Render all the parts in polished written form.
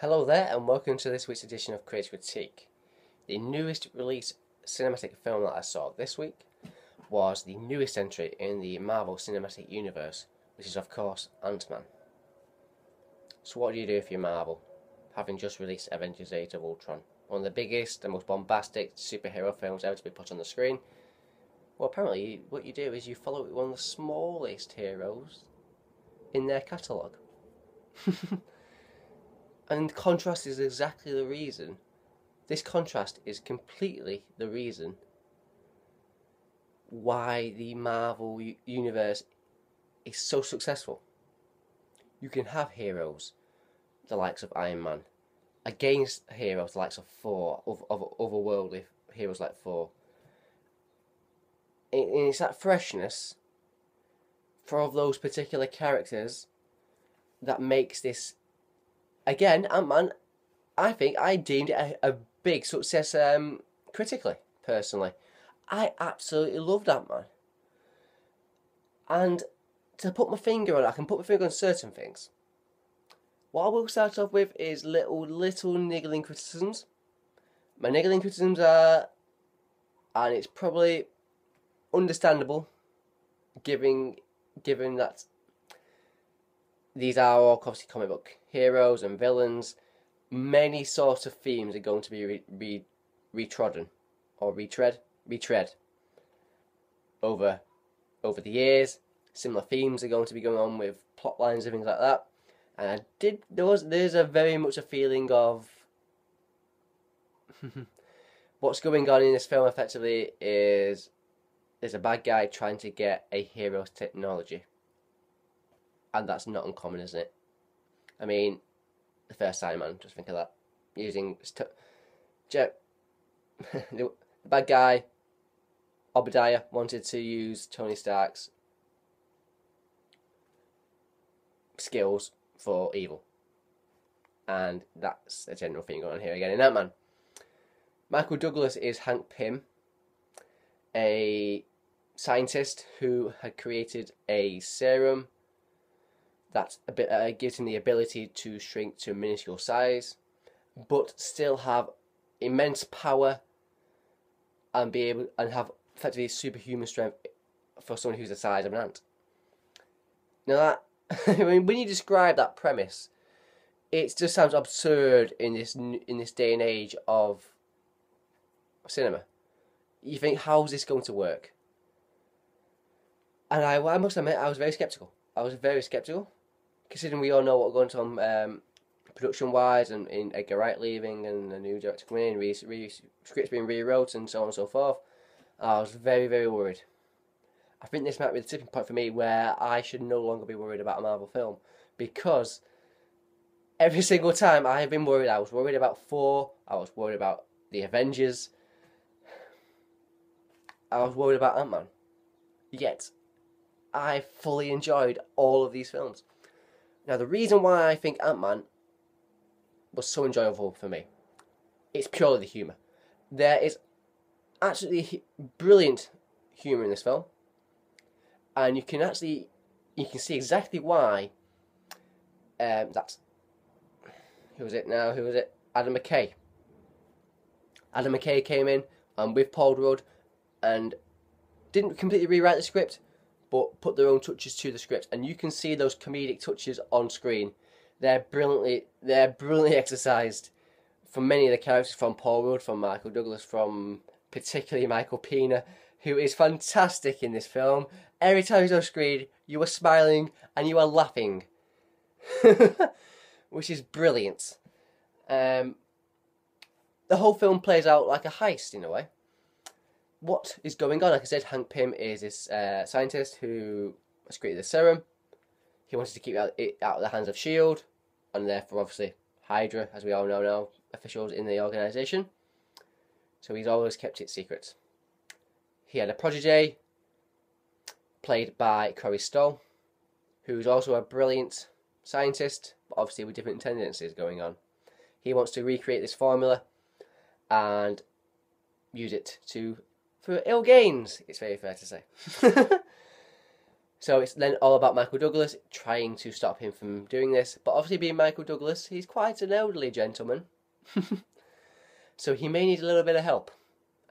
Hello there and welcome to this week's edition of Creative Critique. The newest release cinematic film that I saw this week was the newest entry in the Marvel Cinematic Universe, which is of course Ant-Man. So what do you do if you're Marvel, having just released Avengers Age of Ultron, one of the biggest and most bombastic superhero films ever to be put on the screen? Well, apparently what you do is you follow one of the smallest heroes in their catalogue. And contrast is exactly the reason. This contrast is completely the reason why the Marvel universe is so successful. You can have heroes, the likes of Iron Man, against heroes the likes of Thor, of otherworldly heroes like Thor. And it's that freshness for those particular characters that makes this. Again, Ant-Man, I think I deemed it a big success critically, personally. I absolutely loved Ant-Man. And to put my finger on it, I can put my finger on certain things. What I will start off with is little niggling criticisms. My niggling criticisms are, and it's probably understandable, given that these are all obviously comic book heroes and villains. Many sorts of themes are going to be retread over the years. Similar themes are going to be going on with plot lines and things like that. And there's a very much a feeling of what's going on in this film. Effectively, is there's a bad guy trying to get a hero's technology. And that's not uncommon, isn't it? I mean, the first Iron Man, just think of that. Using the bad guy, Obadiah, wanted to use Tony Stark's skills for evil. And that's a general thing going on here again in Ant-Man. Michael Douglas is Hank Pym, a scientist who had created a serum that gives him the ability to shrink to a minuscule size, but still have immense power and have effectively superhuman strength for someone who's the size of an ant. Now that when you describe that premise, it just sounds absurd in this day and age of cinema. You think, how is this going to work? And I must admit, I was very sceptical. Considering we all know what going on production-wise, and in Edgar Wright leaving, and a new director coming in, scripts being rewrote, and so on and so forth, I was very, very worried. I think this might be the tipping point for me where I should no longer be worried about a Marvel film, because every single time I have been worried. I was worried about Thor, I was worried about the Avengers, I was worried about Ant-Man. Yet, I fully enjoyed all of these films. Now, the reason why I think Ant-Man was so enjoyable for me, it's purely the humour. There is absolutely brilliant humour in this film, and you can see exactly why. That's who was it? Adam McKay. Adam McKay came in with Paul Rudd and didn't completely rewrite the script, but put their own touches to the script, and you can see those comedic touches on screen. They're brilliantly exercised from many of the characters, from Paul Rudd, from Michael Douglas, from particularly Michael Pena, who is fantastic in this film. Every time he's on screen, you are smiling and you are laughing, which is brilliant. The whole film plays out like a heist in a way. What is going on? Like I said, Hank Pym is this scientist who has created the serum. He wanted to keep it out of the hands of S.H.I.E.L.D. and therefore, obviously, Hydra, as we all know now, officials in the organisation. So he's always kept it secret. He had a protege, played by Corey Stoll, who's also a brilliant scientist, but obviously with different tendencies going on. He wants to recreate this formula and use it for ill gains, it's very fair to say. So it's then all about Michael Douglas trying to stop him from doing this. But obviously, being Michael Douglas, he's quite an elderly gentleman. So he may need a little bit of help.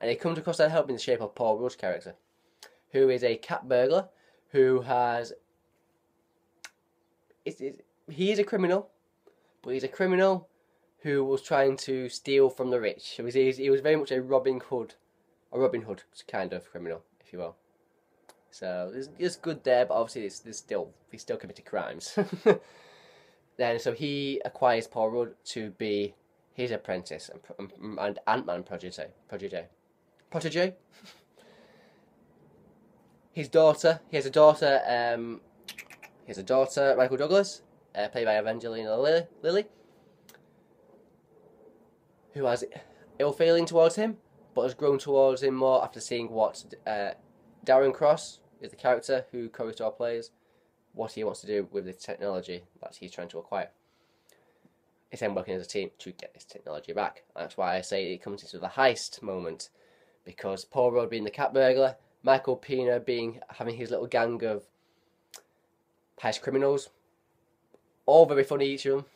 And he comes across that help in the shape of Paul Rudd's character, who is a cat burglar who has... he is a criminal, but he's a criminal who was trying to steal from the rich. So he was very much a Robin Hood kind of criminal, if you will. So there's good there, but obviously he's still committed crimes. Then so he acquires Paul Rudd to be his apprentice and Ant-Man protege. His daughter, he has a daughter, Michael Douglas, played by Evangelina Lilly, who has ill feeling towards him, but has grown towards him more after seeing what Darren Cross is the character who Corey Stoll plays, what he wants to do with the technology that he's trying to acquire. It's them working as a team to get this technology back. That's why I say it comes into the heist moment, because Paul Rudd being the cat burglar, Michael Pena having his little gang of heist criminals, all very funny, each of them.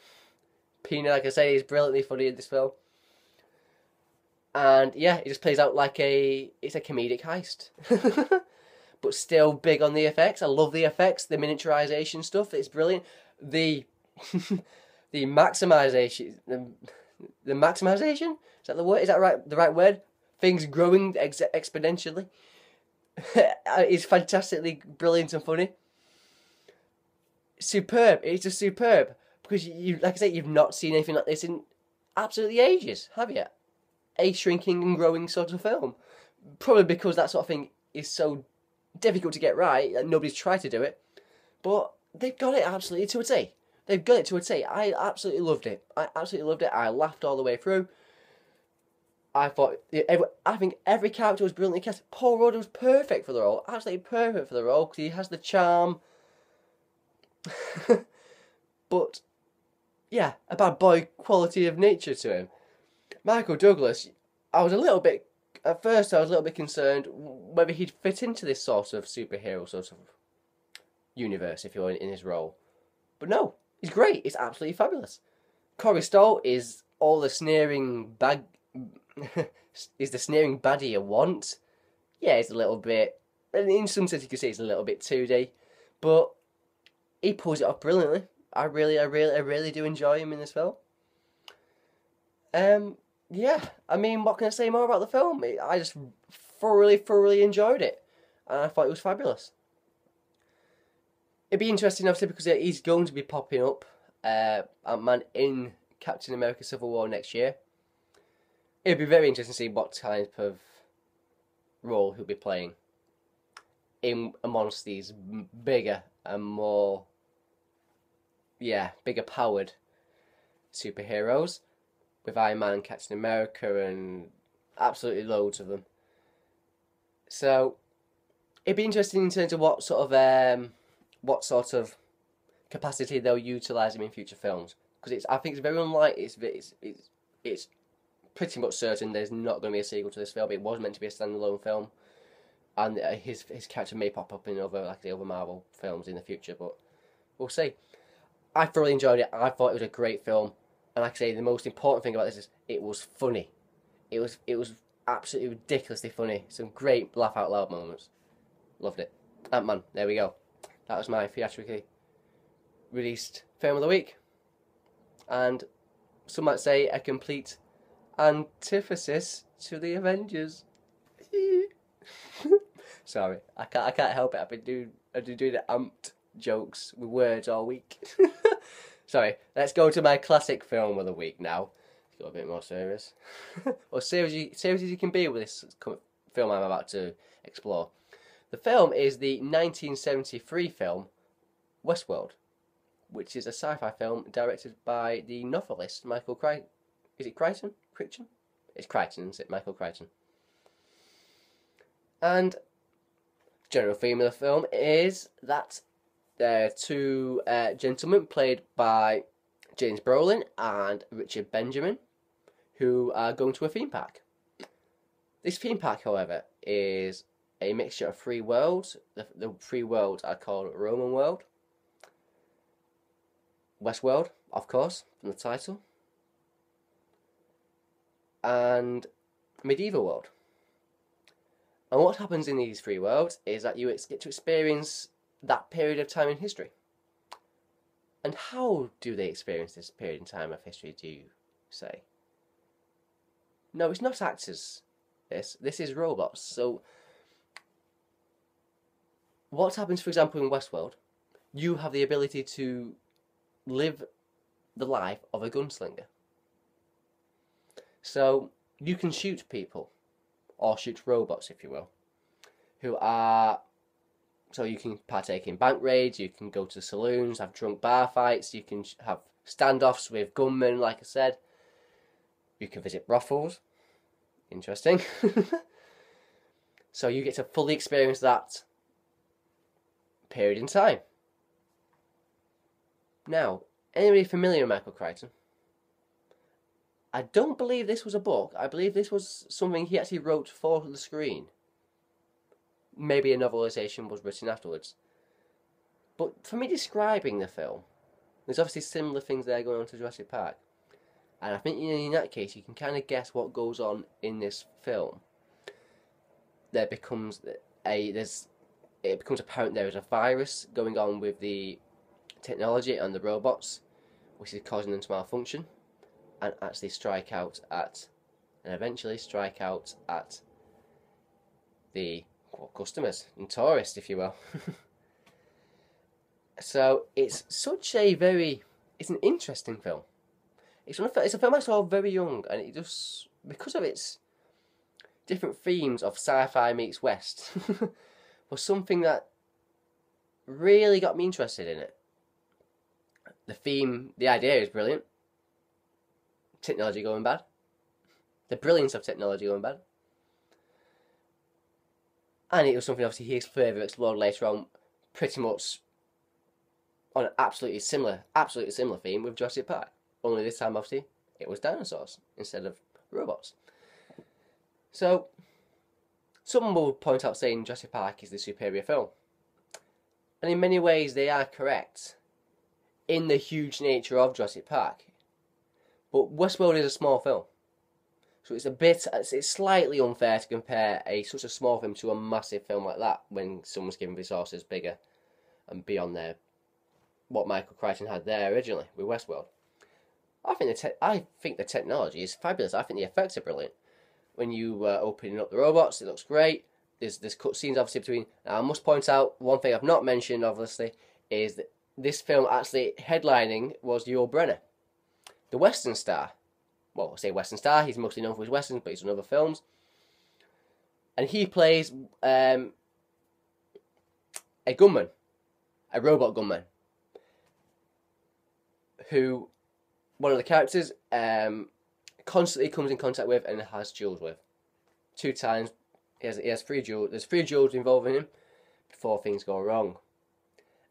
Pena, like I say, is brilliantly funny in this film. And yeah, it just plays out like it's a comedic heist. But still big on the effects. I love the effects, the miniaturization stuff. It's brilliant. The maximization, the maximization, is that the word? Is that right? The right word? Things growing exponentially. It's fantastically brilliant and funny. Superb. It's just superb because like I say, you've not seen anything like this in absolutely ages, have you? A shrinking and growing sort of film. Probably because that sort of thing is so difficult to get right and nobody's tried to do it. But they've got it absolutely to a T. They've got it to a T. I absolutely loved it. I laughed all the way through. I think every character was brilliantly cast. Paul Rudd was perfect for the role. Absolutely perfect for the role because he has the charm. But yeah, a bad boy quality of nature to him. Michael Douglas, at first I was a little bit concerned whether he'd fit into this sort of superhero sort of universe, if you're in his role. But no, he's great. It's absolutely fabulous. Corey Stoll is all the sneering is the sneering baddie you want. Yeah, it's a little bit, in some sense you could say it's a little bit 2D, but he pulls it off brilliantly. I really do enjoy him in this film. Yeah, I mean, what can I say more about the film? I just thoroughly enjoyed it, and I thought it was fabulous. It'd be interesting, obviously, because he's going to be popping up, Ant-Man, in Captain America Civil War next year. It'd be very interesting to see what type of role he'll be playing in amongst these bigger and more, bigger powered superheroes, with Iron Man, Captain America, and absolutely loads of them. So it'd be interesting in terms of what sort of capacity they'll utilise him in future films, because I think it's very unlikely. It's pretty much certain there's not going to be a sequel to this film. It was meant to be a standalone film, and his character may pop up in other Marvel films in the future, but we'll see. I thoroughly enjoyed it. I thought it was a great film. And like I say, the most important thing about this is it was funny. It was absolutely ridiculously funny. Some great laugh out loud moments. Loved it. Ant-Man, there we go. That was my theatrically released film of the week. And some might say a complete antithesis to the Avengers. Sorry, I can't help it. I've been doing the amped jokes with words all week. Sorry, let's go to my classic film of the week now. It's got a bit more serious. Or serious as you can be with this film I'm about to explore. The film is the 1973 film Westworld, which is a sci-fi film directed by the novelist Michael Crichton. Is it Crichton? Crichton? It's Crichton, isn't it? Michael Crichton. And general theme of the film is that there are two gentlemen played by James Brolin and Richard Benjamin who are going to a theme park. This theme park, however, is a mixture of three worlds. The three worlds are called Roman World, Westworld, of course, from the title, and Medieval World. And what happens in these three worlds is that you get to experience that period of time in history. And how do they experience this period in time of history, do you say? No, it's not actors. This is robots. So, what happens, for example, in Westworld? You have the ability to live the life of a gunslinger. So, you can shoot people, or shoot robots, if you will, who are... So you can partake in bank raids, you can go to saloons, have drunk bar fights, you can have standoffs with gunmen, like I said. You can visit brothels. Interesting. So you get to fully experience that period in time. Now, anybody familiar with Michael Crichton? I don't believe this was a book. I believe this was something he actually wrote for the screen. Maybe a novelisation was written afterwards. But for me describing the film, there's obviously similar things there going on to Jurassic Park. And I think in that case you can kind of guess what goes on in this film. It becomes apparent there is a virus going on with the technology and the robots, which is causing them to malfunction and actually eventually strike out at the customers and tourists, if you will. So it's an interesting film. It's a film I saw very young, and it just, because of its different themes of sci-fi meets West, was something that really got me interested in it. The idea is brilliant. Technology going bad. The brilliance of technology going bad. And it was something obviously he further explored later on, pretty much on an absolutely similar theme with Jurassic Park. Only this time, obviously, it was dinosaurs instead of robots. So, someone will point out saying Jurassic Park is the superior film. And in many ways they are correct in the huge nature of Jurassic Park. But Westworld is a small film. So it's slightly unfair to compare such a small film to a massive film like that when someone's given resources bigger and beyond what Michael Crichton had there originally with Westworld. I think the technology is fabulous. I think the effects are brilliant. When you opening up the robots, it looks great. There's cutscenes obviously between. Now, I must point out one thing I've not mentioned, obviously, is that this film actually headlining was Yul Brynner, the Western star. Well, I say Western star. He's mostly known for his westerns, but he's done other films. And he plays a gunman, a robot gunman, who one of the characters constantly comes in contact with and has duels with. 2 times. He has 3 duels. There's 3 duels involving him before things go wrong.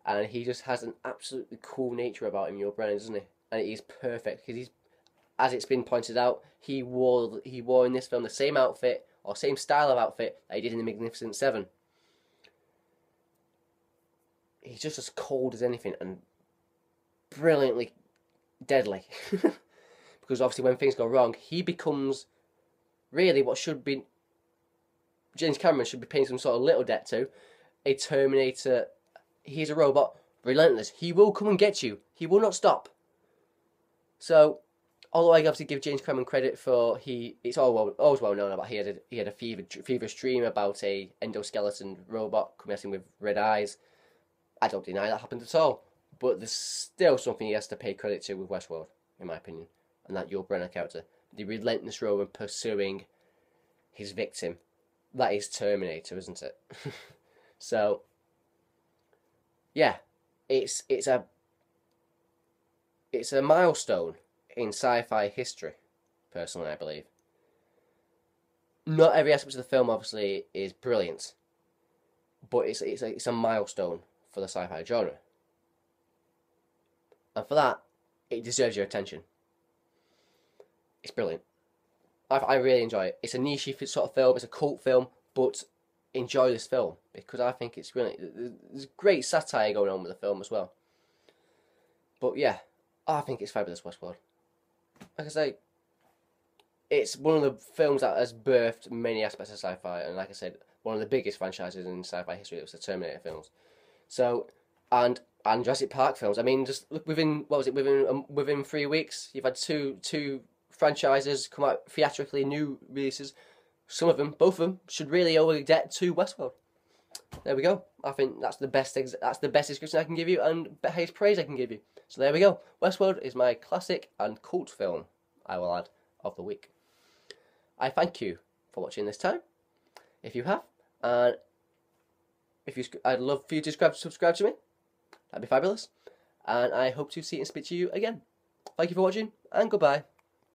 And he just has an absolutely cool nature about him, Yul Brynner, doesn't he? And he's perfect because as it's been pointed out, he wore in this film the same outfit or same style of outfit that he did in The Magnificent Seven. He's just as cold as anything and brilliantly deadly. Because obviously when things go wrong, he becomes really what should be James Cameron should be paying some sort of little debt to, a Terminator. He's a robot, relentless. He will come and get you. He will not stop. So, although I obviously give James Cameron credit for it's always well known about he had a feverish dream about a endoskeleton robot coming at him with red eyes. I don't deny that happened at all, but there's still something he has to pay credit to with Westworld, in my opinion, and that Yul Brynner character, the relentless role in pursuing his victim. That is Terminator, isn't it? So, yeah, it's a milestone in sci-fi history, personally, I believe. Not every aspect of the film, obviously, is brilliant, but it's a milestone for the sci-fi genre. And for that, it deserves your attention. It's brilliant. I really enjoy it. It's a niche sort of film, it's a cult film, but enjoy this film because I think it's really there's great satire going on with the film as well. But yeah, I think it's fabulous, Westworld. Like I say, it's one of the films that has birthed many aspects of sci-fi, and like I said, one of the biggest franchises in sci-fi history. It was the Terminator films. So, and Jurassic Park films. I mean, just look within what was it within 3 weeks, you've had two franchises come out theatrically, new releases. Some of them, both of them, should really owe a debt to Westworld. There we go. I think that's the best description I can give you, and highest praise I can give you. So there we go. Westworld is my classic and cult film, I will add, of the week. I thank you for watching this time, if you have, and I'd love for you to subscribe to me. That'd be fabulous. And I hope to see and speak to you again. Thank you for watching, and goodbye.